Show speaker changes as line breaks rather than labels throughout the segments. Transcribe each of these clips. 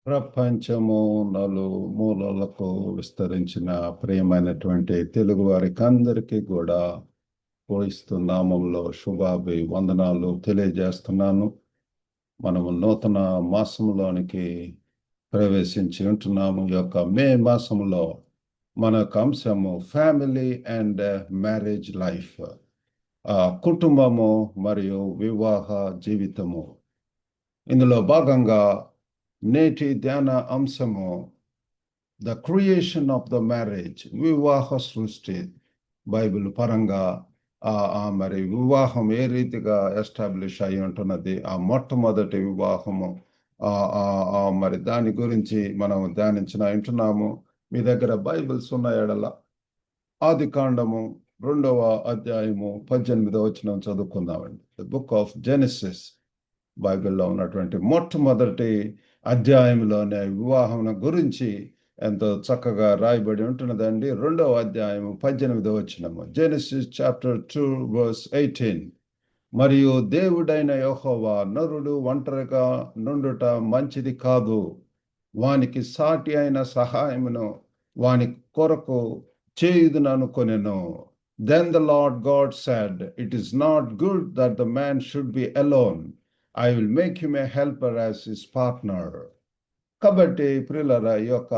ప్రపంచము నలుమూలలకు విస్తరించిన ప్రియమైనటువంటి తెలుగు వారికి అందరికీ కూడా క్రీస్తు నామంలో శుభాభివందనాలు తెలియజేస్తున్నాను. మనము నూతన మాసంలోనికి ప్రవేశించి ఉంటున్నాము. ఈ యొక్క మే మాసంలో మనకు అంశము ఫ్యామిలీ అండ్ మ్యారేజ్ లైఫ్, కుటుంబము మరియు వివాహ జీవితము. ఇందులో భాగంగా నేటి ధ్యాన అంశము the creation of the marriage, వివాహ సృష్టి. బైబిల్ పరంగా మరి వివాహం ఏ రీతిగా ఎస్టాబ్లిష్ అయి ఉంటున్నది, ఆ మొట్టమొదటి వివాహము, మరి దాని గురించి మనం వింటున్నాము. మీ దగ్గర బైబిల్స్ ఉన్న ఎడల ఆది కాండము 2వ అధ్యాయము 18వ వచనం చదువుకుందామండి. ద బుక్ ఆఫ్ జెనసిస్, బైబిల్లో ఉన్నటువంటి మొట్టమొదటి అధ్యాయంలోనే వివాహం గురించి ఎంతో చక్కగా రాయబడి ఉంటున్నదండి. 2వ అధ్యాయము 18వ వచనము. Genesis chapter 2 verse 18. మరియు దేవుడైన యెహోవా నరుడు ఒంటరిగా నుండుట మంచిది కాదు, వానికి సాటి అయిన సహాయమును వాని కొరకు చేయుదుననుకొనెను. Then the Lord God said, It is not good that the man should be alone. I will make him a helper as his partner. కాబట్టి ప్రియులారా, ఈ యొక్క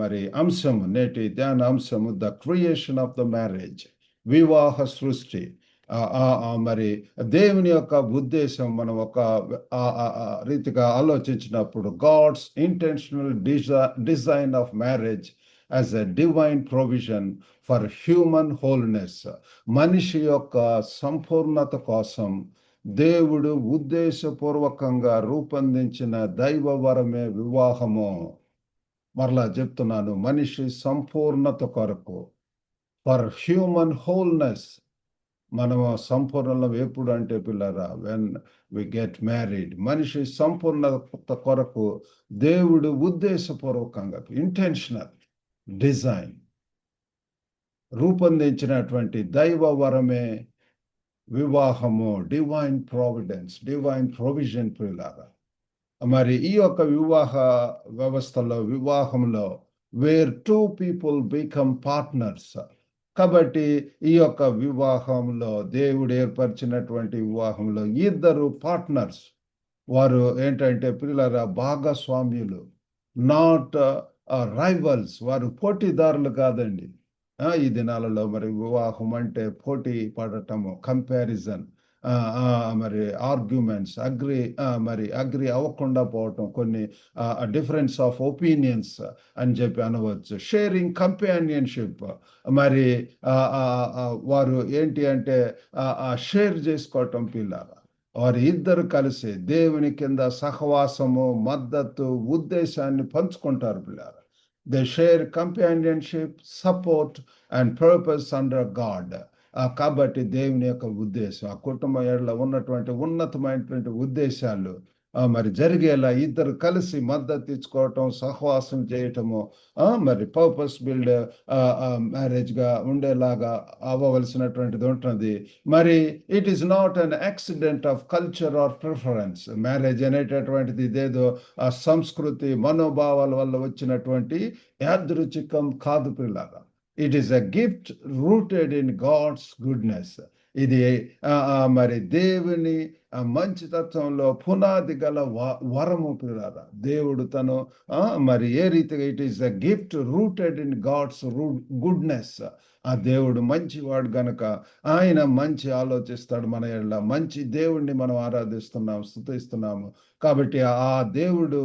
మరి అంశము, నేటి ధ్యాన అంశము the creation of the marriage, వివాహ సృష్టి. మరి దేవుని యొక్క ఉద్దేశం మనం ఒక రీతిగా ఆలోచించినప్పుడు, God's intentional design of marriage as a divine provision for human wholeness. మనిషి యొక్క సంపూర్ణత కోసం దేవుడు ఉద్దేశపూర్వకంగా రూపొందించిన దైవ వరమే వివాహము. మరలా చెప్తున్నాను, మనిషి సంపూర్ణత కొరకు, ఫర్ హ్యూమన్ హోల్నెస్. మనము సంపూర్ణం ఎప్పుడు అంటే పిల్లరా, వెన్ వి గెట్ మ్యారీడ్. మనిషి సంపూర్ణత కొరకు దేవుడు ఉద్దేశపూర్వకంగా, ఇంటెన్షనల్ డిజైన్, రూపొందించినటువంటి దైవ వరమే వివాహము. డివైన్ ప్రావిడెన్స్, డివైన్ ప్రొవిజన్ ప్రియులారా. మరి ఈ యొక్క వివాహ వ్యవస్థలో, వివాహంలో, వేర్ 2 people become పార్ట్నర్స్. కాబట్టి ఈ యొక్క వివాహంలో, దేవుడు ఏర్పరిచినటువంటి వివాహంలో 2 పార్ట్నర్స్, వారు ఏంటంటే ప్రియులారా, భాగస్వామ్యులు, నాట్ రైవల్స్. వారు పోటీదారులు కాదండి. ఈ దినాలలో మరి వివాహం అంటే పోటీ పడటము, కంపారిజన్, మరి ఆర్గ్యుమెంట్స్, అగ్రి అవ్వకుండా పోవటం, కొన్ని డిఫరెన్స్ ఆఫ్ ఒపీనియన్స్ అని చెప్పి అనవచ్చు. షేరింగ్ కంపానియన్షిప్, మరి వారు ఏంటి అంటే షేర్ చేసుకోవటం. పిల్లల వారు ఇద్దరు కలిసి దేవుని కింద సహవాసము, మద్దతు, ఉద్దేశాన్ని పంచుకుంటారు. పిల్లల they share companionship, support and purpose under God. కాబట్టి దేవుని యొక్క ఉద్దేశం, ఆ కుటుంబం ఏళ్ళ ఉన్నటువంటి ఉన్నతమైనటువంటి ఉద్దేశాలు మరి జరిగేలా ఇద్దరు కలిసి మద్దతు ఇచ్చుకోవటం, సహవాసం చేయటము, మరి పర్పస్ బిల్డ్ మ్యారేజ్గా ఉండేలాగా అవ్వవలసినటువంటిది ఉంటుంది. మరి it is not an accident of culture or preference. Marriage అనేటటువంటిది ఇదేదో ఆ సంస్కృతి, మనోభావాల వల్ల వచ్చినటువంటి యాదృచ్ఛికం కాదు పిల్లగా. It is a gift rooted in God's goodness. ఇది మరి దేవుని మంచితత్వంలో పునాది గల వరము పిల్లరా. దేవుడు తను మరి ఏ రీతిగా, it is a gift rooted in God's goodness. ఆ దేవుడు మంచివాడు గనక ఆయన మంచి ఆలోచిస్తాడు మన ఎడల. మంచి దేవుణ్ణి మనం ఆరాధిస్తున్నాము, స్తుతిస్తున్నాము. కాబట్టి ఆ దేవుడు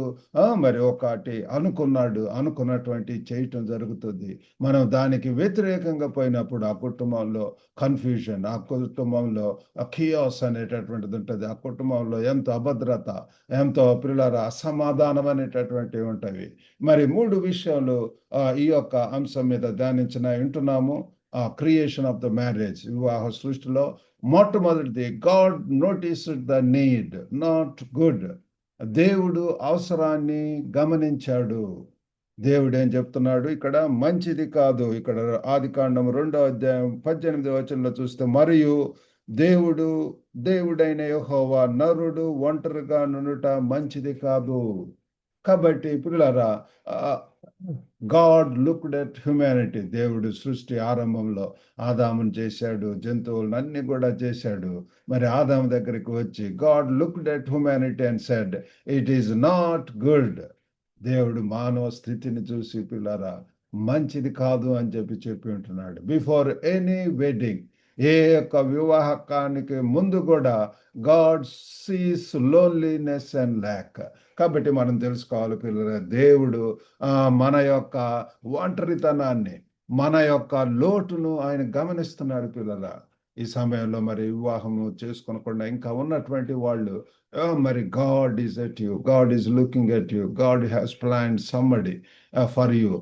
మరి ఒకటి అనుకున్నాడు, అనుకున్నటువంటి చేయటం జరుగుతుంది. మనం దానికి వ్యతిరేకంగా పోయినప్పుడు ఆ కుటుంబంలో కన్ఫ్యూజన్, ఆ కుటుంబంలో ఖియాస్ అనేటటువంటిది ఉంటుంది. ఆ కుటుంబంలో ఎంతో అభద్రత, ఎంతో పిల్లల అసమాధానం అనేటటువంటివి ఉంటాయి. మరి 3 విషయాలు ఈ యొక్క అంశం మీద వింటున్నాము. క్రియేషన్ ఆఫ్ ద మ్యారేజ్, వివాహ సృష్టిలో మొట్టమొదటిది, God noticed the need, not good. దేవుడు అవసరాన్ని గమనించాడు. దేవుడు ఏం చెప్తున్నాడు ఇక్కడ, మంచిది కాదు. ఇక్కడ ఆది కాండం 2వ అధ్యాయం 18వ వచనంలో చూస్తే, మరియు దేవుడైన యెహోవా నరుడు ఒంటరిగా నుండుట మంచిది కాదు. కాబట్టి పిల్లరా, గాడ్ లుక్డ్ ఎట్ హ్యుమానిటీ. దేవుడు సృష్టి ఆరంభంలో ఆదామును చేశాడు, జంతువులను అన్ని కూడా చేశాడు. మరి ఆదాము దగ్గరికి వచ్చి God looked at humanity and said it is not good. దేవుడు మానవ స్థితిని చూసి పిల్లరా మంచిది కాదు అని చెప్పి ఉంటున్నాడు. బిఫోర్ ఎనీ వెడ్డింగ్, ఏ యొక్క వివాహకానికి ముందు కూడా God sees loneliness and lack. కాబట్టి మనం తెలుసుకోవాలి పిల్లరా, దేవుడు మన యొక్క ఒంటరితనాన్ని, మన యొక్క లోటును ఆయన గమనిస్తున్నాడు పిల్లరా. ఈ సమయంలో మరి వివాహము చేసుకోనకుండా ఇంకా ఉన్నటువంటి వాళ్ళు, మరి God is at you, God is looking at you, God has planned somebody for you,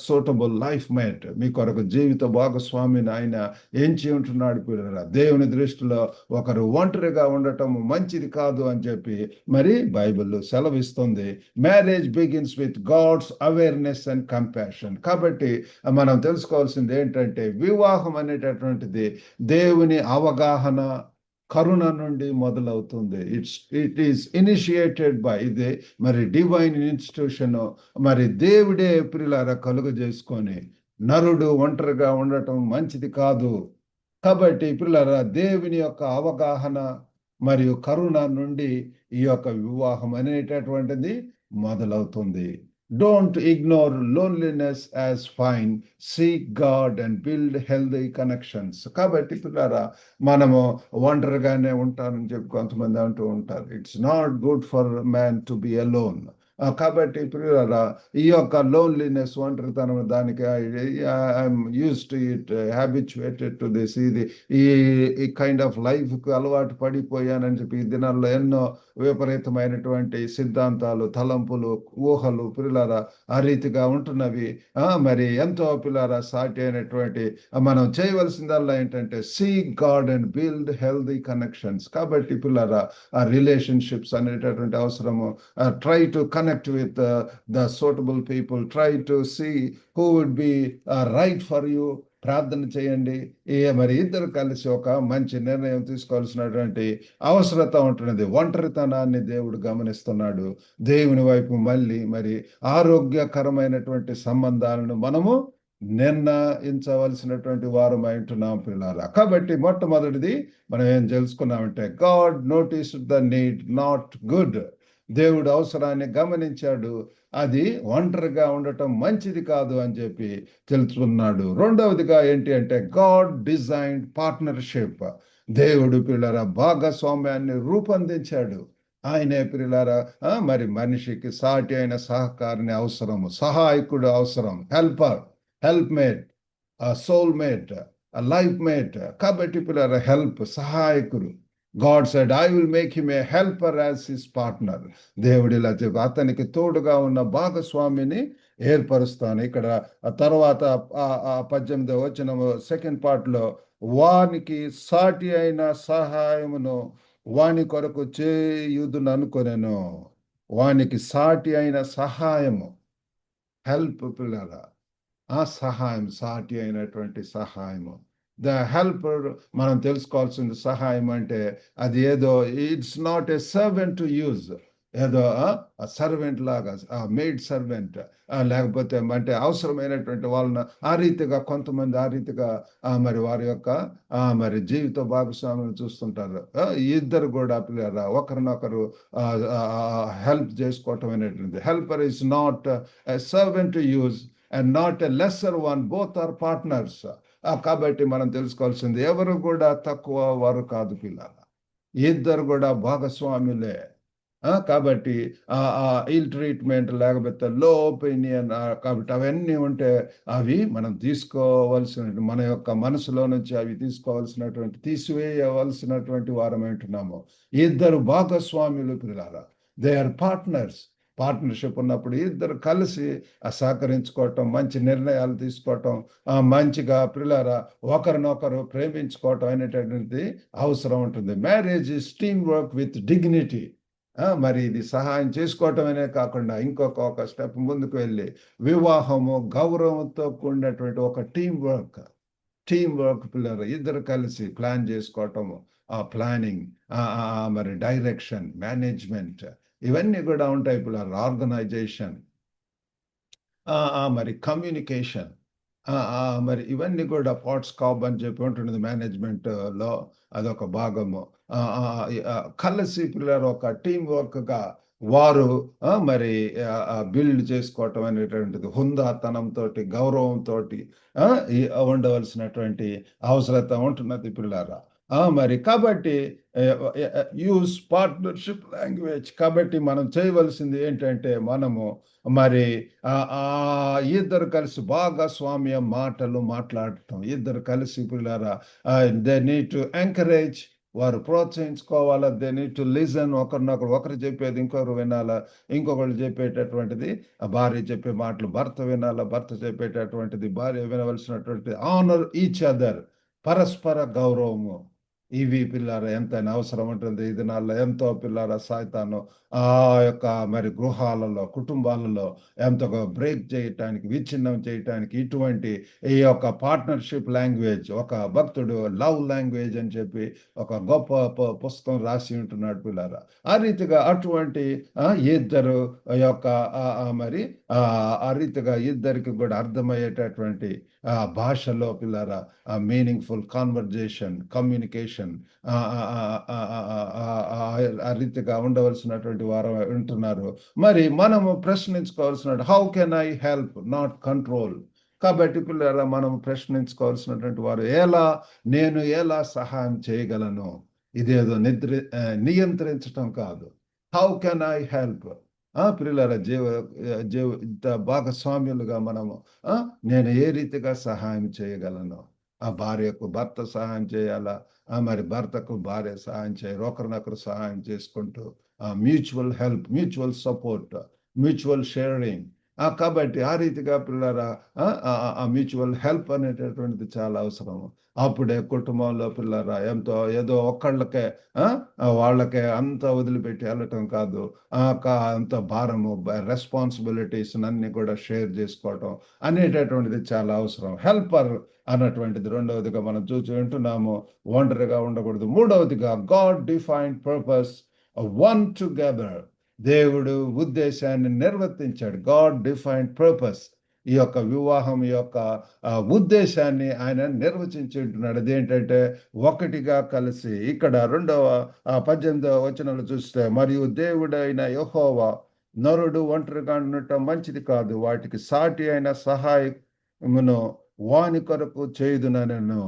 suitable life mate. మీ కొరకు జీవిత భాగస్వామిని ఆయన ఎంచి ఉంటున్నాడు పిల్లరా. దేవుని దృష్టిలో ఒకరు ఒంటరిగా ఉండటం మంచిది కాదు అని చెప్పి మరి బైబిల్ సెలవిస్తుంది. Marriage begins with God's awareness and compassion. కాబట్టి మనం తెలుసుకోవాల్సింది ఏంటంటే, వివాహం అనేటటువంటిది దేవుని అవగాహన, కరుణ నుండి మొదలవుతుంది. ఇట్ ఈస్ ఇనిషియేటెడ్ బై, ఇది మరి డివైన్ ఇన్స్టిట్యూషన్. మరి దేవుడే ప్రియులారా కలుగ చేసుకొని, నరుడు ఒంటరిగా ఉండటం మంచిది కాదు. కాబట్టి ప్రియులారా, దేవుని యొక్క అవగాహన మరియు కరుణ నుండి ఈ యొక్క వివాహం అనేటటువంటిది మొదలవుతుంది. Don't ignore loneliness as fine, seek God and build healthy connections. కాబట్టి పిల్లరా, మనము ఒంటరిగానే ఉంటానని చెప్పి కొంతమంది అంటూ ఉంటారు. It's not good for man to be alone. కాబట్టి పిల్లరా, ఈ యొక్క లోన్లీనెస్, ఒంటరితనం, దానికి I'm use to it, habituated to this, ఇది ఈ కైండ్ ఆఫ్ లైఫ్కి అలవాటు పడిపోయానని చెప్పి ఈ దినాల్లో ఎన్నో విపరీతమైనటువంటి సిద్ధాంతాలు, తలంపులు, ఊహలు పిల్లరా ఆ రీతిగా ఉంటున్నవి. మరి ఎంతో పిల్లరా సాటి అయినటువంటి మనం చేయవలసిందల్లా ఏంటంటే seek God and build healthy connections. కాబట్టి పిల్లరా, ఆ రిలేషన్షిప్స్ అనేటటువంటి అవసరము. Try to connect with the suitable people, try to see who would be right for you. ప్రార్థన చేయండి. మరి ఇద్దరు కలిసి ఒక మంచి నిర్ణయం తీసుకోవాల్సినటువంటి అవసరత ఉంటున్నది. ఒంటరితనాన్ని దేవుడు గమనిస్తున్నాడు. దేవుని వైపు మళ్ళీ మరి ఆరోగ్యకరమైనటువంటి సంబంధాలను మనము నిర్ణయించవలసినటువంటి వారమై ఉంటున్నాం పిల్లారా. కాబట్టి మొట్టమొదటిది మనం ఏం తెలుసుకున్నామంటే, God noticed the need, not good. దేవుడు అవసరాన్ని గమనించాడు, అది ఒంటరిగా ఉండటం మంచిది కాదు అని చెప్పి తెలుసుకున్నాడు. రెండవదిగా ఏంటి అంటే, గాడ్ డిజైన్డ్ పార్ట్నర్షిప్. దేవుడు పిల్లరా భాగస్వామ్యాన్ని రూపొందించాడు. ఆయనే పిల్లరా మరి మనిషికి సాటి అయిన సహకారిని అవసరము, సహాయకుడు అవసరం, help mate, soul mate, life mate. కాబట్టి పిల్లరా హెల్ప్, సహాయకుడు. God said, I will make him a helper as his partner. దేవుడు ఇలా చెప్పి అతనికి తోడుగా ఉన్న భాగస్వామిని ఏర్పరుస్తాను. ఇక్కడ తర్వాత 18వ వచనం సెకండ్ పార్ట్ లో, వానికి సాటి అయిన సహాయమును వాని కొరకు చేయుదును అనుకొనెను. వానికి సాటి అయిన సహాయము, హెల్ప్ పిల్లరా, ఆ సహాయం, సాటి అయినటువంటి సహాయము. ద హెల్పర్ మనం తెలుసుకోవాల్సింది, సహాయం అంటే అది ఏదో, it's not a servant to use, ఏదో సర్వెంట్ లాగా, మెయిడ్ సర్వెంట్, లేకపోతే అంటే అవసరమైనటువంటి వాళ్ళని ఆ రీతిగా కొంతమంది ఆ రీతిగా మరి వారి యొక్క మరి జీవిత భాగస్వామిని చూస్తుంటారు. ఇద్దరు కూడా పిల్లరా ఒకరినొకరు హెల్ప్ చేసుకోవటం అనేటువంటిది. Helper is not a servant to use and not a lesser one, both are partners. కాబట్టి మనం తెలుసుకోవాల్సింది, ఎవరు కూడా తక్కువ వారు కాదు పిల్లల, ఇద్దరు కూడా భాగస్వాములే. కాబట్టి ఇల్ ట్రీట్మెంట్ లేకపోతే లో ఒపీనియన్, కాబట్టి అవన్నీ ఉంటే అవి మనం తీసుకోవాల్సిన, మన యొక్క మనసులో నుంచి అవి తీసివేయవలసినటువంటి వారమై ఉంటున్నాము. ఇద్దరు భాగస్వాములు పిల్లల, దే ఆర్ పార్ట్నర్స్. పార్ట్నర్షిప్ ఉన్నప్పుడు ఇద్దరు కలిసి సహకరించుకోవటం, మంచి నిర్ణయాలు తీసుకోవటం, మంచిగా పిల్లరా ఒకరినొకరు ప్రేమించుకోవటం అనేటటువంటిది అవసరం ఉంటుంది. Marriage is team work with dignity. మరి ఇది సహాయం చేసుకోవటమనే కాకుండా ఇంకొక స్టెప్ ముందుకు వెళ్ళి, వివాహము గౌరవంతో కూడినటువంటి ఒక టీం వర్క్ పిల్లలు ఇద్దరు కలిసి ప్లాన్ చేసుకోవటము, ఆ ప్లానింగ్, మరి డైరెక్షన్, మేనేజ్మెంట్, ఇవన్నీ కూడా ఉంటాయి పిల్లలు. ఆర్గనైజేషన్, మరి కమ్యూనికేషన్, మరి ఇవన్నీ కూడా పార్ట్స్ కాబ్ అని చెప్పి ఉంటున్నది మేనేజ్మెంట్లో, అదొక భాగము. కలిసి పిల్లలు ఒక టీం వర్క్గా వారు మరి బిల్డ్ చేసుకోవటం అనేటువంటిది హుందాతనంతో, గౌరవంతో ఉండవలసినటువంటి అవసరత ఉంటున్నది పిల్లరా. మరి కాబట్టి యూస్ పార్ట్నర్షిప్ లాంగ్వేజ్. కాబట్టి మనం చేయవలసింది ఏంటంటే, మనము మరి ఇద్దరు కలిసి భాగస్వామ్య మాటలు మాట్లాడటం. ఇద్దరు కలిసి పిల్లరా, దే నీడ్ టు ఎంకరేజ్, వారు ప్రోత్సహించుకోవాలా. దే నీడ్ టు లిజన్, ఒకరినొకరు, ఒకరు చెప్పేది ఇంకొకరు వినాలా, ఇంకొకరు చెప్పేటటువంటిది భార్య చెప్పే మాటలు భర్త వినాలా, భర్త చెప్పేటటువంటిది భార్య వినవలసినటువంటి. ఆనర్ ఈచ్ అదర్, పరస్పర గౌరవము. ఇవి పిల్లారా ఎంతైనా అవసరం ఉంటుంది ఈ దినాల్లో. ఎంతో పిల్లారా సాయితాను ఆ యొక్క మరి గృహాలలో, కుటుంబాలలో ఎంతగా బ్రేక్ చేయటానికి, విచ్ఛిన్నం చేయటానికి ఇటువంటి ఈ యొక్క పార్ట్నర్షిప్ లాంగ్వేజ్, ఒక భక్తుడు లవ్ లాంగ్వేజ్ అని చెప్పి ఒక గొప్ప పుస్తకం రాసి ఉంటున్నాడు పిల్లారా. ఆ రీతిగా అటువంటి ఇద్దరు యొక్క మరి ఆ రీతిగా ఇద్దరికి కూడా అర్థమయ్యేటటువంటి భాషలో పిల్లారా మీనింగ్ఫుల్ కాన్వర్జేషన్, కమ్యూనికేషన్ ఆ రీతిగా ఉండవలసినటువంటి వారు ఉంటున్నారు. మరి మనము ప్రశ్నించుకోవాల్సిన, how can I help, not control. కాబట్టి పిల్లల మనం ప్రశ్నించుకోవాల్సినటువంటి వారు, నేను ఎలా సహాయం చేయగలను, ఇదేదో నియంత్రించటం కాదు. How can I help. పిల్లల జీవిత భాగస్వామ్యులుగా మనము నేను ఏ రీతిగా సహాయం చేయగలను. ఆ భార్యకు భర్త సహాయం చేయాలా, మరి భర్తకు భార్య సహాయం చేయాలి. ఒకరినొకరు సహాయం చేసుకుంటూ mutual help, mutual support, mutual sharing. కాబట్టి ఆ రీతిగా పిల్లరా ఆ మ్యూచువల్ హెల్ప్ అనేటటువంటిది చాలా అవసరం. అప్పుడే కుటుంబంలో పిల్లరా ఏదో ఒక్కళ్ళకే వాళ్ళకే అంత వదిలిపెట్టి వెళ్ళటం కాదు. అంత భారము, రెస్పాన్సిబిలిటీస్ అన్ని కూడా షేర్ చేసుకోవటం అనేటటువంటిది చాలా అవసరం. హెల్పర్ అన్నటువంటిది రెండవదిగా మనం చూసి వింటున్నాము. ఒంటరిగా ఉండకూడదు. మూడవదిగా God defined purpose, one together. దేవుడు ఉద్దేశాన్ని నిర్వర్తించాడు. God defined purpose. ఈ యొక్క వివాహం యొక్క ఉద్దేశాన్ని ఆయన నిర్వచించి ఉంటున్నాడు. అదేంటంటే ఒకటిగా కలిసి. ఇక్కడ 18వ వచనంలో చూస్తే, మరియు దేవుడైన యెహోవా నరుడు ఒంటరిగా ఉండటం మంచిది కాదు, వాటికి సాటి అయిన సహాయమును వాని కొరకు చేయుదుననెను.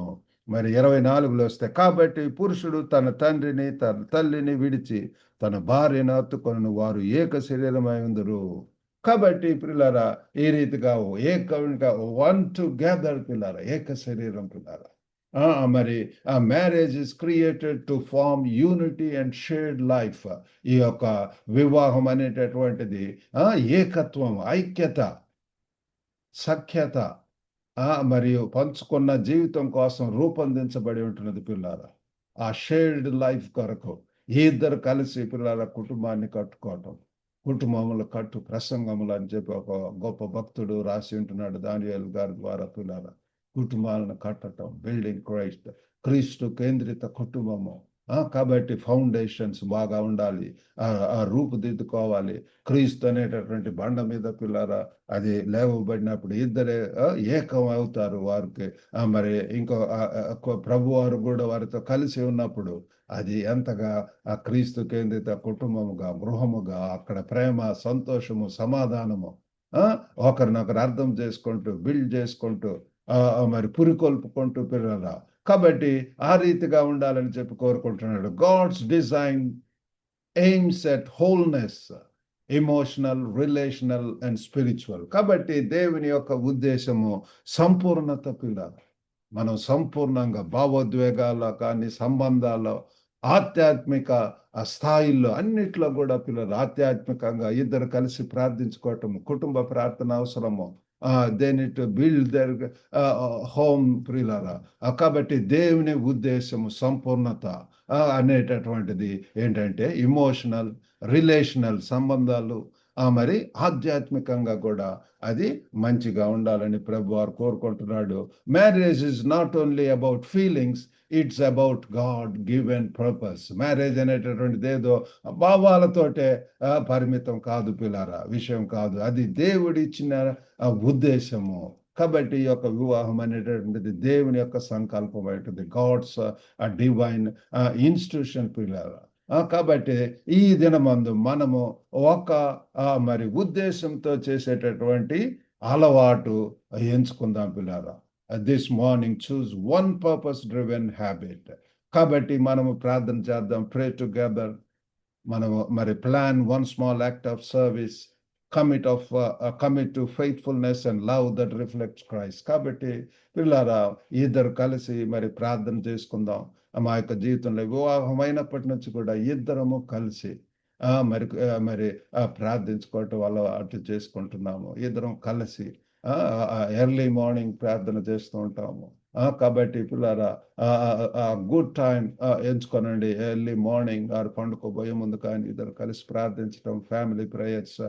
మరి 24లో వస్తే, కాబట్టి పురుషుడు తన తండ్రిని తన తల్లిని విడిచి తన భార్యను హత్తుకొను, వారు ఏక శరీరమై ఉందరు. కాబట్టి పిల్లరా ఈ రీతిగా వన్ టుగెదర్ పిల్లరా, ఏక శరీరం పిల్లరా. మరి marriage is created to form unity and shared life. ఈ యొక్క వివాహం అనేటటువంటిది ఏకత్వం, ఐక్యత, సఖ్యత మరియు పంచుకున్న జీవితం కోసం రూపొందించబడి ఉంటున్నది పిల్లారా. ఆ షేర్డ్ లైఫ్ కొరకు ఇద్దరు కలిసి పిల్లల కుటుంబాన్ని కట్టుకోవటం. కుటుంబముల కట్టు ప్రసంగములు అని చెప్పి ఒక గొప్ప భక్తుడు రాసి ఉంటున్నాడు దానియేలు గారి ద్వారా. పిల్లల కుటుంబాలను కట్టడం, బిల్డింగ్ క్రీస్తు కేంద్రిత కుటుంబము. కాబట్టి ఫౌండేషన్స్ బాగా ఉండాలి, రూపుదిద్దుకోవాలి. క్రీస్తు అనేటటువంటి బండ మీద పిల్లరా అది లేవబడినప్పుడు ఇద్దరే ఏకం అవుతారు. వారికి మరి ప్రభు వారు కూడా వారితో కలిసి ఉన్నప్పుడు అది ఎంతగా ఆ క్రీస్తు కేంద్రిత కుటుంబముగా, గృహముగా, అక్కడ ప్రేమ, సంతోషము, సమాధానము, ఒకరినొకరు అర్థం చేసుకుంటూ, బిల్డ్ చేసుకుంటూ, మరి పురికొల్పుకుంటూ పిల్లరా. కాబట్టి ఆ రీతిగా ఉండాలని చెప్పి కోరుకుంటున్నాడు. God's design aims at wholeness, emotional, relational and spiritual. కాబట్టి దేవుని యొక్క ఉద్దేశము సంపూర్ణత పిల్లలు. మనం సంపూర్ణంగా భావోద్వేగాల్లో కానీ, సంబంధాల్లో, ఆధ్యాత్మిక స్థాయిల్లో అన్నిట్లో కూడా పిల్లలు ఆధ్యాత్మికంగా ఇద్దరు కలిసి ప్రార్థించుకోవటము, కుటుంబ ప్రార్థన అవసరము. They need to build their home ప్రియులారా. కాబట్టి దేవుని ఉద్దేశము సంపూర్ణత అనేటటువంటిది ఏంటంటే ఎమోషనల్, రిలేషనల్ సంబంధాలు, మరి ఆధ్యాత్మికంగా కూడా అది మంచిగా ఉండాలని ప్రభు వారు కోరుకుంటున్నాడు. Marriage is not only about feelings, it's about God given purpose. Marriage అనేటటువంటిది ఏదో భావాలతోటే పరిమితం కాదు పిల్లారా, విషయం కాదు. అది దేవుడిచ్చిన ఉద్దేశము. కాబట్టి ఈ యొక్క వివాహం అనేటటువంటిది దేవుని యొక్క సంకల్పం ఉంటుంది. గాడ్స్ డివైన్ ఇన్స్టిట్యూషన్ పిల్లారా. కాబట్టి ఈ దినమందు మనము ఒక మరి ఉద్దేశంతో చేసేటటువంటి అలవాటు ఎంచుకుందాం పిల్లారా. This morning choose one purpose driven habit. కాబట్టి మనము ప్రార్థన చేద్దాం, ప్రే టుగెదర్. మనము మరి plan one small act of service, commit to faithfulness and love that reflects Christ. కాబట్టి పిల్లారా, ఇద్దరు కలిసి మరి ప్రార్థన చేసుకుందాం. మా యొక్క జీవితంలో వివాహం అయినప్పటి నుంచి కూడా ఇద్దరము కలిసి మరి ప్రార్థించుకోవటం వల్ల అటు చేసుకుంటున్నాము. ఇద్దరం కలిసి ఎర్లీ మార్నింగ్ ప్రార్థన చేస్తూ ఉంటాము. కాబట్టి పిల్లారా, గుడ్ టైం ఎంచుకోనండి. ఎర్లీ మార్నింగ్ పండుకోబోయే ముందు కానీ ఇద్దరు కలిసి ప్రార్థించడం, ఫ్యామిలీ ప్రేయర్స్,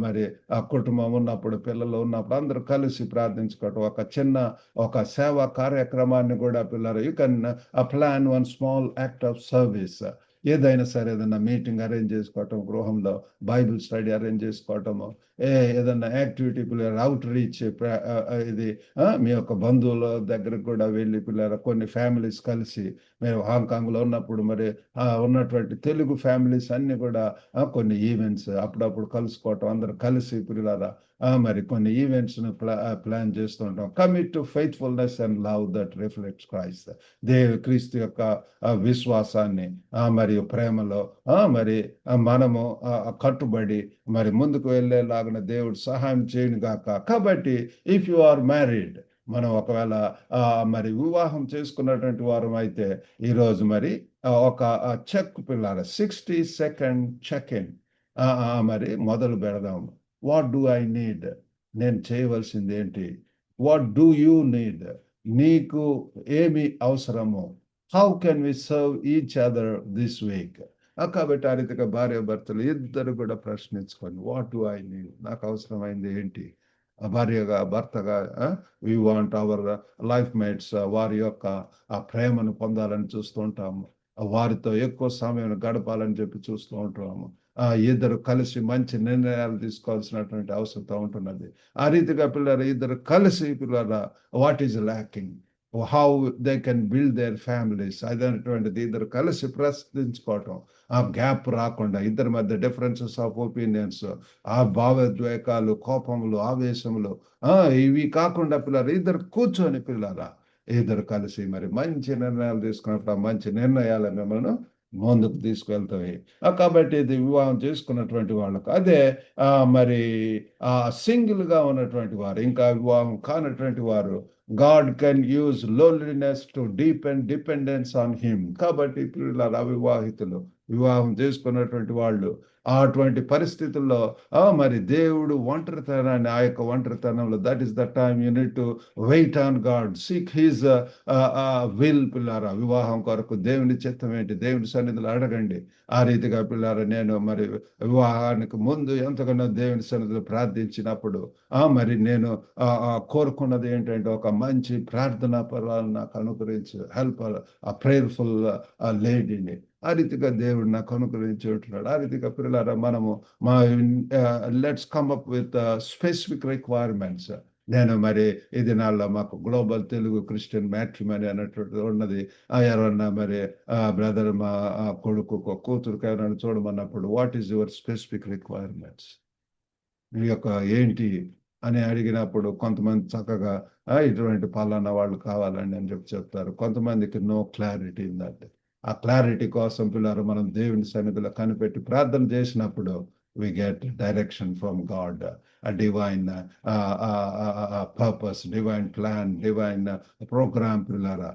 మరి ఆ కుటుంబం ఉన్నప్పుడు, పిల్లలు ఉన్నప్పుడు అందరూ కలిసి ప్రార్థించుకోవటం, ఒక సేవా కార్యక్రమాన్ని కూడా పిల్లలు you can plan one small act of service. ఏదైనా సరే, ఏదైనా మీటింగ్ అరేంజ్ చేసుకోవటం, గృహంలో బైబిల్ స్టడీ అరేంజ్ చేసుకోవటము, ఏదన్నా యాక్టివిటీ పిల్లలు అవుట్ రీచ్, ఇది మీ యొక్క బంధువుల దగ్గరకు కూడా వెళ్ళి పిల్లలు కొన్ని ఫ్యామిలీస్ కలిసి, మేము హాంకాంగ్లో ఉన్నప్పుడు మరి ఉన్నటువంటి తెలుగు ఫ్యామిలీస్ అన్ని కూడా కొన్ని ఈవెంట్స్ అప్పుడప్పుడు కలుసుకోవటం, అందరు కలిసి పిల్లల మరి కొన్ని ఈవెంట్స్ ప్లాన్ చేస్తూ ఉంటాం. Commit to faithfulness and love that reflects Christ. క్రీస్తు యొక్క విశ్వాసాన్ని మరియు ప్రేమలో మరి మనము కట్టుబడి మరి ముందుకు వెళ్ళేలాగిన దేవుడు సహాయం చేయను గాక. కాబట్టి ఇఫ్ యు ఆర్ మ్యారీడ్, మనం ఒకవేళ మరి వివాహం చేసుకున్నటువంటి వారం అయితే ఈరోజు మరి ఒక చెక్ పిల్లల 60 సెకండ్ చెక్ ఇన్ మరి మొదలు పెడదాం. What do I need? నేను చేయవలసింది ఏంటి? What do you need? నీకు ఏమి అవసరము? How can we serve each other this week? కాబట్టి ఆ రీతిగా భార్య భర్తలు ఇద్దరు కూడా ప్రశ్నించుకొని, వాట్ డూ ఐ నీడ్? నాకు అవసరమైంది ఏంటి? భార్యగా భర్తగా we want our life mates, వారి యొక్క ఆ ప్రేమను పొందాలని చూస్తూ ఉంటాము, వారితో ఎక్కువ సమయం గడపాలని చెప్పి చూస్తూ ఉంటాము. ఇద్దరు కలిసి మంచి నిర్ణయాలు తీసుకోవాల్సినటువంటి అవసరం ఉంటున్నది. ఆ రీతిగా పిల్లలు ఇద్దరు కలిసి పిల్లల what is lacking, how they can build their families, అదనేటువంటిది ఇద్దరు కలిసి ప్రశ్నించుకోవటం. ఆ గ్యాప్ రాకుండా ఇద్దరి మధ్య డిఫరెన్సెస్ ఆఫ్ ఒపీనియన్స్, ఆ భావోద్వేగాలు, కోపములు, ఆవేశములు ఇవి కాకుండా పిల్లలు ఇద్దరు కూర్చొని పిల్లరా ఇద్దరు కలిసి మరి మంచి నిర్ణయాలు తీసుకున్నప్పుడు ఆ మంచి నిర్ణయాలు మిమ్మల్ని ముందుకు తీసుకెళ్తాయి. కాబట్టి ఇది వివాహం చేసుకున్నటువంటి వాళ్ళకు. అదే మరి సింగిల్గా ఉన్నటువంటి వారు, ఇంకా వివాహం కానటువంటి వారు, God can use loneliness to deepen dependence on him. కాబట్టి పిల్లల అవివాహితులు, వివాహం చేసుకున్నటువంటి వాళ్ళు అటువంటి పరిస్థితుల్లో మరి దేవుడు ఒంటరితనాన్ని, ఆ యొక్క ఒంటరితనంలో that is the time you need to wait on God, seek his will. పిల్లారా, వివాహం కొరకు దేవుని చిత్తం ఏంటి, దేవుని సన్నిధిలో అడగండి. ఆ రీతిగా పిల్లారా, నేను మరి వివాహానికి ముందు ఎంతగానో దేవుని సన్నిధిలో ప్రార్థించినప్పుడు మరి నేను కోరుకున్నది ఏంటంటే ఒక మంచి ప్రార్థనా పరాలను నాకు అనుగ్రహించు, హెల్పర్, ప్రేయర్ఫుల్ లేడీని. ఆ రీతిగా దేవుడు నాకు అనుగ్రహించి ఉంటున్నాడు. ఆ రీతిగా పిల్లలారా, మనము let's come up with specific requirements. నేను మరి ఈ దినాల్లో మాకు గ్లోబల్ తెలుగు క్రిస్టియన్ మ్యాట్రిమనీ అన్నటువంటిది ఉన్నది. ఎవరన్నా మరి బ్రదర్, మా కొడుకు కూతురుకు ఎవరైనా చూడమన్నప్పుడు what is your specific requirements, మీ యొక్క ఏంటి అని అడిగినప్పుడు కొంతమంది చక్కగా ఇటువంటి పలానా వాళ్ళు కావాలండి అని చెప్తారు. కొంతమందికి నో క్లారిటీ ఉందంటే ఆ క్లారిటీ కోసం పిల్లలు మనం దేవుని సన్నిధిలో కనిపెట్టి ప్రార్థన చేసినప్పుడు we get direction from God, a divine purpose, divine plan, divine program పిల్లరా,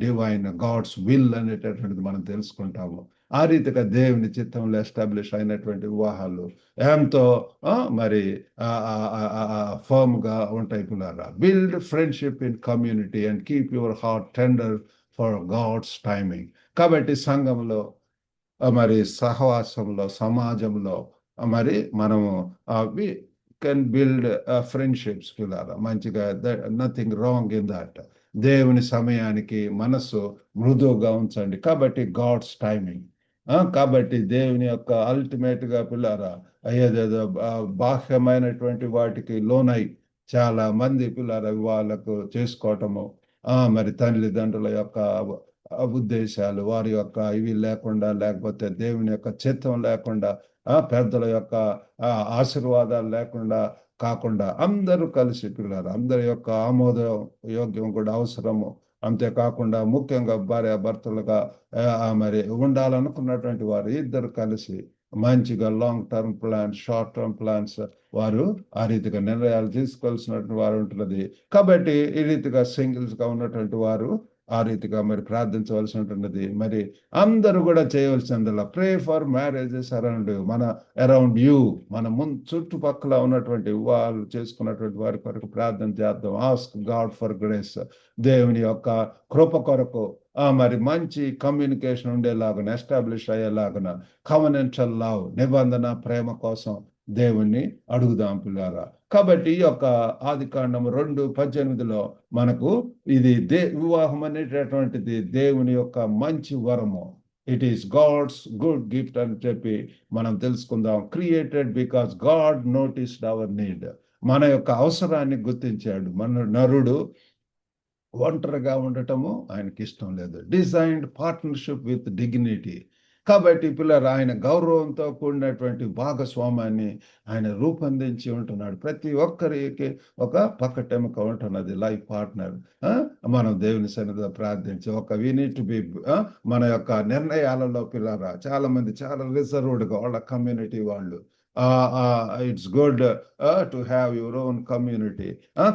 divine God's will అనేటటువంటిది మనం తెలుసుకుంటాము. ఆ రీతిగా దేవుని చిత్తంలో ఎస్టాబ్లిష్ అయినటువంటి వివాహాలు ఎంతో మరి ఫర్మ్ గా ఉంటాయి పిల్లరా. Build friendship in community and keep your heart tender for God's timing. కాబట్టి సంఘంలో మరి సహవాసంలో, సమాజంలో మరి మనము వి కెన్ బిల్డ్ ఫ్రెండ్షిప్స్ పిల్లల మంచిగా, నథింగ్ రాంగ్ ఇన్ దట్. దేవుని సమయానికి మనస్సు మృదువుగా ఉంచండి. కాబట్టి గాడ్స్ టైమింగ్. కాబట్టి దేవుని యొక్క అల్టిమేట్ గా పిల్లారా అయ్యేదేదో బాహ్యమైనటువంటి వాటికి లోనై చాలా మంది పిల్లారా వాళ్ళకు చేసుకోవటము, మరి తల్లిదండ్రుల యొక్క ఉద్దేశాలు వారి యొక్క ఇవి లేకుండా, లేకపోతే దేవుని యొక్క చిత్తం లేకుండా, పెద్దల యొక్క ఆశీర్వాదాలు లేకుండా కాకుండా అందరూ కలిసి పిల్లలు అందరి యొక్క ఆమోద యోగ్యం కూడా అవసరము. అంతేకాకుండా ముఖ్యంగా భార్య భర్తలుగా మరి ఉండాలనుకున్నటువంటి వారు ఇద్దరు కలిసి మంచిగా long term plans, short term plans వారు ఆ రీతిగా నిర్ణయాలు తీసుకోవాల్సినటువంటి వారు ఉంటున్నది. కాబట్టి ఈ రీతిగా సింగిల్స్ గా ఉన్నటువంటి వారు ఆ రీతిగా మరి ప్రార్థించవలసి ఉంటున్నది. మరి అందరూ కూడా చేయవలసిందల్లా pray for marriages around you. మన చుట్టుపక్కల ఉన్నటువంటి వాళ్ళు చేసుకున్నటువంటి వారి కొరకు ప్రార్థన చేద్దాం. Ask God for grace. దేవుని యొక్క కృప కొరకు మరి మంచి కమ్యూనికేషన్ ఉండేలాగా, ఎస్టాబ్లిష్ అయ్యేలాగా, కవనెంటల్ లవ్ నిబంధన ప్రేమ కోసం దేవుణ్ణి అడుగుదాం పిల్లారా. కాబట్టి ఈ యొక్క ఆదికాండం 2:18 మనకు ఇది వివాహం అనేటటువంటిది దేవుని యొక్క మంచి వరము. It is God's good gift అని చెప్పి మనం తెలుసుకుందాం. Created because God noticed our need. మన యొక్క అవసరాన్ని గుర్తించాడు. నరుడు ఒంటరిగా ఉండటము ఆయనకి ఇష్టం లేదు. Designed partnership with dignity. కాబట్టి పిల్లలు ఆయన గౌరవంతో కూడినటువంటి భాగస్వామాన్ని ఆయన రూపొందించి ఉంటున్నాడు. ప్రతి ఒక్కరికి ఒక పక్కటెముక ఉంటున్నది, లైఫ్ పార్ట్నర్. మనం దేవుని సన్నిధిలో ప్రార్థించి వీ నీడ్ టు బి మన యొక్క నిర్ణయాలలో పిల్లరా చాలా మంది చాలా రిజర్వ్డ్గా వాళ్ళ కమ్యూనిటీ వాళ్ళు. It's good to have your own community.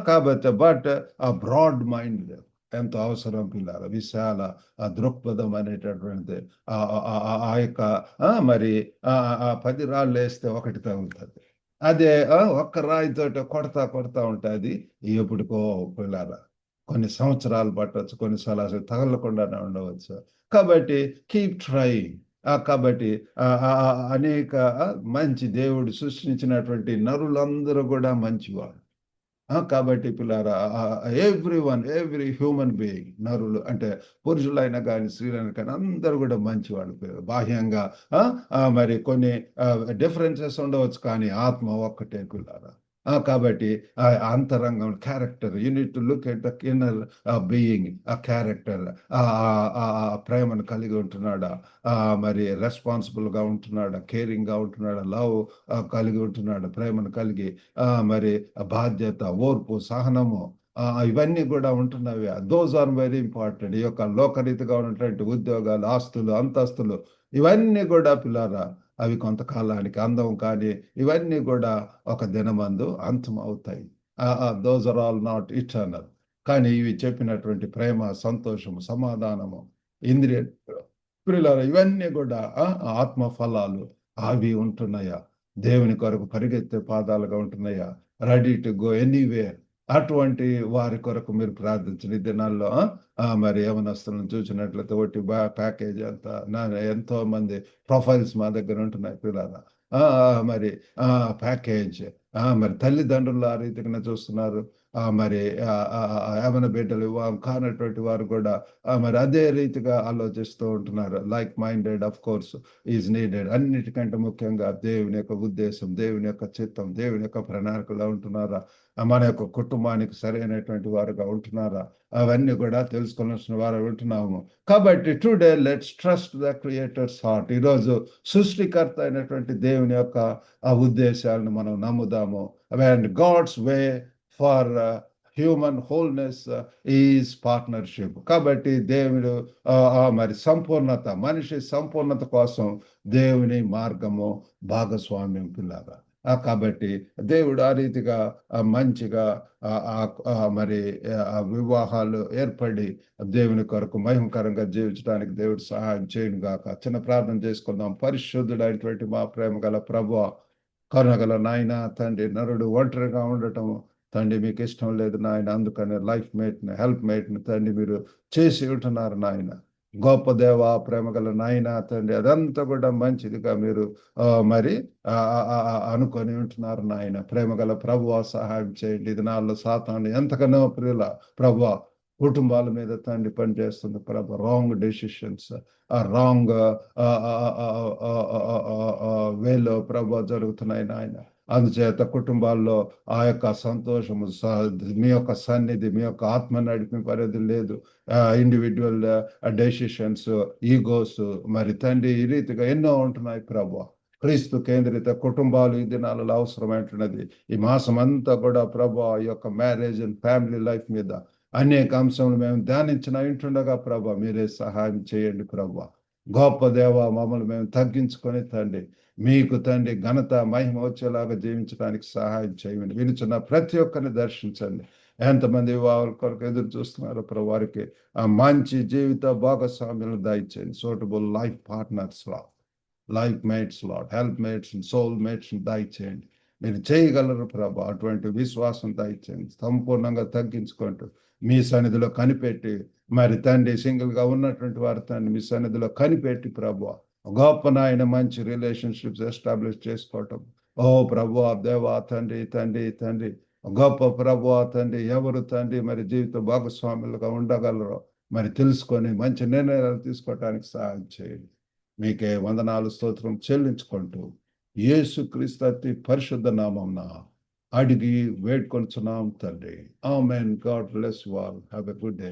కాబట్టి బట్ ఆ బ్రాడ్ మైండ్ ఎంతో అవసరం పిల్లల. విశాల దృక్పథం అనేటటువంటిది ఆ యొక్క మరి 10 రాళ్ళు వేస్తే ఒకటి తగులుతుంది. అదే ఒక్క రాయితో కొడతా ఉంటుంది. ఎప్పుడుకో పిల్లల కొన్ని సంవత్సరాలు పట్టవచ్చు, కొన్నిసార్లు అసలు తగలకుండానే ఉండవచ్చు. కాబట్టి కీప్ ట్రైయింగ్. కాబట్టి అనేక మంచి దేవుడు సృష్టించినటువంటి నరులందరూ కూడా మంచివాడు. కాబట్టి పిల్లారా ఎవ్రీ హ్యూమన్ బీయింగ్, నరులు అంటే పురుషులైనా కానీ స్త్రీలైనా కానీ అందరూ కూడా మంచివాడు. బాహ్యంగా మరి కొన్ని డిఫరెన్సెస్ ఉండవచ్చు, కానీ ఆత్మ ఒక్కటే పిల్లారా. కాబట్టి అంతరంగం character, unit to look at the inner being, ఆ క్యారెక్టర్, ప్రేమను కలిగి ఉంటున్నాడా, మరి రెస్పాన్సిబుల్ గా ఉంటున్నాడా, కేరింగ్ గా ఉంటున్నాడా, లవ్ కలిగి ఉంటున్నాడా, ప్రేమను కలిగి మరి బాధ్యత, ఓర్పు, సహనము, ఇవన్నీ కూడా ఉంటున్నవి. Those are very important. ఈ యొక్క లోకరీతిగా ఉన్నటువంటి ఉద్యోగాలు, ఆస్తులు, అంతస్తులు ఇవన్నీ కూడా పిల్లారా అవి కొంతకాలానికి, అందం కానీ ఇవన్నీ కూడా ఒక దినమందు అంతం అవుతాయి. Those are all not eternal. కానీ ఇవి చెప్పినటువంటి ప్రేమ, సంతోషము, సమాధానము, ఇంద్రియ ప్రియులారా ఇవన్నీ కూడా ఆత్మ ఫలాలు అవి ఉంటున్నాయా? దేవుని కొరకు పరిగెత్తే పాదాలుగా ఉంటున్నాయా? Ready to go anywhere. అటువంటి వారి కొరకు మీరు ప్రార్థించిన దినాల్లో మరి యవనస్తులను చూసినట్లయితే ఒకటి ప్యాకేజ్ అంతా ఎంతో మంది ప్రొఫైల్స్ మా దగ్గర ఉంటున్నాయి పిల్లల. మరి ప్యాకేజ్ మరి తల్లిదండ్రులు ఆ రీతిగా చూస్తున్నారు. మరి యవన బిడ్డలు వివాహం కానటువంటి వారు కూడా మరి అదే రీతిగా ఆలోచిస్తూ ఉంటున్నారు. Like minded of course is needed. అన్నిటికంటే ముఖ్యంగా దేవుని యొక్క ఉద్దేశం, దేవుని యొక్క చిత్తం, దేవుని యొక్క ప్రణాళికలో ఉంటున్నారా, మన యొక్క కుటుంబానికి సరైనటువంటి వారుగా ఉంటున్నారా, అవన్నీ కూడా తెలుసుకోవాల్సిన వారు ఉంటున్నాము. కాబట్టి today let's trust the creator's heart. ఈరోజు సృష్టికర్త అయినటువంటి దేవుని యొక్క ఆ ఉద్దేశాలను మనం నమ్ముదాము. And God's way for human wholeness is partnership. కాబట్టి దేవుడు మరి సంపూర్ణత, మనిషి సంపూర్ణత కోసం దేవుని మార్గము భాగస్వామ్యం పిల్లగా. కాబట్టి దేవుడు ఆ రీతిగా మంచిగా మరి వివాహాలు ఏర్పడి దేవుని కొరకు మహిమకరంగా జీవించడానికి దేవుడు సహాయం చేయను గాక. చిన్న ప్రార్థన చేసుకుందాం. పరిశుద్ధుడైనటువంటి మా ప్రేమ గల ప్రభువా, కరుణగల నాయన తండ్రి, నరుడు ఒంటరిగా ఉండటం తండ్రి మీకు ఇష్టం లేదు నాయన. అందుకని లైఫ్ మేట్ని, హెల్ప్ మేట్ని తండ్రి మీరు చేసి ఉంటున్నారు నాయన. గొప్ప దేవ, ప్రేమ గల నాయన తండ్రి, అదంతా కూడా మంచిదిగా మీరు మరి అనుకొని ఉంటున్నారు నాయన. ప్రేమ గల ప్రభువా, సహాయం చేయండి. ఇది నాలో సాతాను ఎంతగానో ప్రియుల ప్రభువా కుటుంబాల మీద తండ్రి పనిచేస్తుంది ప్రభు. రాంగ్ డెసిషన్స్, రాంగ్ వేలో ప్రభు జరుగుతున్నాయి నాయన. అందుచేత కుటుంబాల్లో ఆ యొక్క సంతోషము, మీ యొక్క సన్నిధి, మీ యొక్క ఆత్మ నడిపింపరేది లేదు. ఇండివిజువల్ డెసిషన్స్, ఈగోస్, మరి తండ్రి ఈ రీతిగా ఎన్నో ఉంటున్నాయి ప్రభు. క్రీస్తు కేంద్రిత కుటుంబాలు ఈ దినాలలో అవసరమైనది. ఈ మాసం అంతా కూడా ప్రభు ఈ యొక్క మ్యారేజ్ అండ్ ఫ్యామిలీ లైఫ్ మీద అనేక అంశములు మేము ధ్యానించిన ఇంటుండగా ప్రభు మీరే సహాయం చేయండి ప్రభు. గొప్ప దేవ, మమ్మల్ని మేము తగ్గించుకొని తండ్రి మీకు తండ్రి ఘనత మహిమ వచ్చేలాగా జీవించడానికి సహాయం చేయండి. వినుచున్న ప్రతి ఒక్కరిని దర్శించండి. ఎంతమంది వివాహాల కొరకు ఎదురు చూస్తున్నారో ప్రభు వారికి ఆ మంచి జీవిత భాగస్వామ్యాలను దయచేయండి. Suitable life partners life mates help mates, soul mates దయచేయండి. మీరు చేయగలరు ప్రభు. అటువంటి విశ్వాసం దయచేయండి. సంపూర్ణంగా తగ్గించుకుంటూ మీ సన్నిధిలో కనిపెట్టి మరి తండ్రి సింగిల్గా ఉన్నటువంటి వారి తండ్రి మీ సన్నిధిలో కనిపెట్టి ప్రభు గొప్ప నాయన మంచి రిలేషన్షిప్స్ ఎస్టాబ్లిష్ చేసుకోవటం. ఓ ప్రభు దేవా తండ్రి తండ్రి తండ్రి గొప్ప ప్రభు తండ్రి ఎవరు తండ్రి మరి జీవిత భాగస్వాములుగా ఉండగలరో మరి తెలుసుకొని మంచి నిర్ణయాలు తీసుకోవటానికి సహాయం చేయండి. మీకే వందనాలు స్తోత్రం చెల్లించుకుంటూ యేసుక్రీస్తు అతి పరిశుద్ధ నామమున అడిగి వేడుకొనుచున్నాం తండ్రి. ఆమేన్. God bless you all. Have a good day.